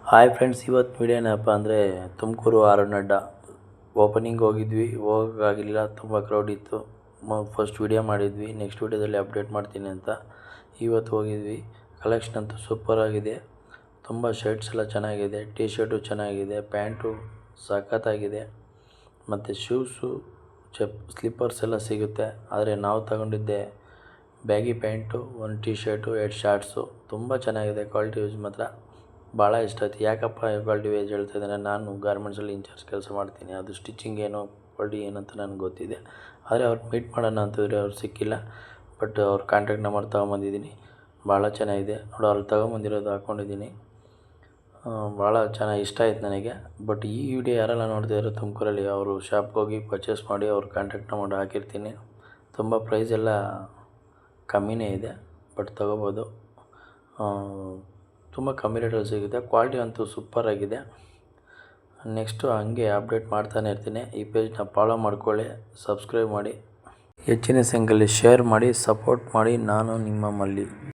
Hi friends, ಇವತ್ತು video ಏನಪ್ಪ ಅಂದರೆ ತುಮಕೂರು ಆರನಡ್ಡ ಓಪನಿಂಗ್ ಹೋಗಿದ್ವಿ. ಹೋಗೋಕ್ಕಾಗಲಿಲ್ಲ, ತುಂಬ ಕ್ರೌಡ್ ಇತ್ತು. ಫಸ್ಟ್ ವಿಡಿಯೋ ಮಾಡಿದ್ವಿ, ನೆಕ್ಸ್ಟ್ ವಿಡಿಯೋದಲ್ಲಿ ಅಪ್ಡೇಟ್ ಮಾಡ್ತೀನಿ ಅಂತ. ಇವತ್ತು ಹೋಗಿದ್ವಿ. ಕಲೆಕ್ಷನ್ ಅಂತೂ ಸೂಪರ್ ಆಗಿದೆ. ತುಂಬ ಶರ್ಟ್ಸ್ ಎಲ್ಲ ಚೆನ್ನಾಗಿದೆ, ಟಿ ಶರ್ಟು ಚೆನ್ನಾಗಿದೆ, ಪ್ಯಾಂಟು ಸಖತ್ತಾಗಿದೆ, ಮತ್ತು ಶೂಸು ಸ್ಲಿಪ್ಪರ್ಸ್ ಎಲ್ಲ ಸಿಗುತ್ತೆ. ಆದರೆ ನಾವು ತಗೊಂಡಿದ್ದೆ ಬ್ಯಾಗಿ ಪ್ಯಾಂಟು, ಒಂದು ಟಿ ಶರ್ಟು, 2 ಶಾರ್ಟ್ಸು. ತುಂಬ ಚೆನ್ನಾಗಿದೆ, ಕ್ವಾಲಿಟಿ ಯೂಸ್ ಮಾತ್ರ ಭಾಳ ಇಷ್ಟ ಆಯ್ತು. ಯಾಕಪ್ಪ ಕ್ವಾಲಿಟಿ ವೇಜ್ ಹೇಳ್ತಾ ಇದ್ದಾರೆ, ನಾನು ಗಾರ್ಮೆಂಟ್ಸಲ್ಲಿ ಇನ್ಚಾರ್ಜ್ ಕೆಲಸ ಮಾಡ್ತೀನಿ. ಅದು ಸ್ಟಿಚಿಂಗ್ ಏನೋ ಕ್ವಾಲಿಟಿ ಏನಂತ ನನಗೆ ಗೊತ್ತಿದೆ. ಆದರೆ ಅವ್ರು ಮೀಟ್ ಮಾಡೋಣ ಅಂತಂದರೆ ಅವ್ರು ಸಿಕ್ಕಿಲ್ಲ. ಬಟ್ ಅವ್ರ ಕಾಂಟ್ಯಾಕ್ಟ್ ನಂಬರ್ ತೊಗೊಂಬಂದಿದ್ದೀನಿ. ಭಾಳ ಚೆನ್ನಾಗಿದೆ ನೋಡು, ಅಲ್ಲಿ ತೊಗೊಂಬಂದಿರೋದು ಹಾಕ್ಕೊಂಡಿದ್ದೀನಿ. ಭಾಳ ಚೆನ್ನಾಗಿ ಇಷ್ಟ ಆಯ್ತು ನನಗೆ. ಬಟ್ ಈ ವಿಡಿಯೋ ಯಾರೆಲ್ಲ ನೋಡ್ತಿದ್ದಾರೆ ತುಮಕೂರಲ್ಲಿ, ಅವರು ಶಾಪ್ಗೆ ಹೋಗಿ ಪರ್ಚೇಸ್ ಮಾಡಿ ಅವ್ರ ಕಾಂಟ್ಯಾಕ್ಟ್ ನಂಬರ್ ಹಾಕಿರ್ತೀನಿ. ತುಂಬ ಪ್ರೈಸ್ ಎಲ್ಲ ಕಮ್ಮಿನೇ ಇದೆ, ಬಟ್ ತೊಗೋಬೋದು. ತುಂಬ ಕಮ್ಮಿ ರೇಟಲ್ಲಿ ಸಿಗುತ್ತೆ. ಕ್ವಾಲಿಟಿ ಅಂತೂ ಸೂಪರಾಗಿದೆ. ನೆಕ್ಸ್ಟು ಹಂಗೆ ಅಪ್ಡೇಟ್ ಮಾಡ್ತಾನೆ ಇರ್ತೀನಿ. ಈ ಪೇಜ್ನ ಫಾಲೋ ಮಾಡ್ಕೊಳ್ಳಿ, ಸಬ್ಸ್ಕ್ರೈಬ್ ಮಾಡಿ, ಹೆಚ್ಚಿನ ಸಂಖ್ಯೆಯಲ್ಲಿ ಶೇರ್ ಮಾಡಿ, ಸಪೋರ್ಟ್ ಮಾಡಿ. ನಾನು ನಿಮ್ಮ ಮಲ್ಲಿ.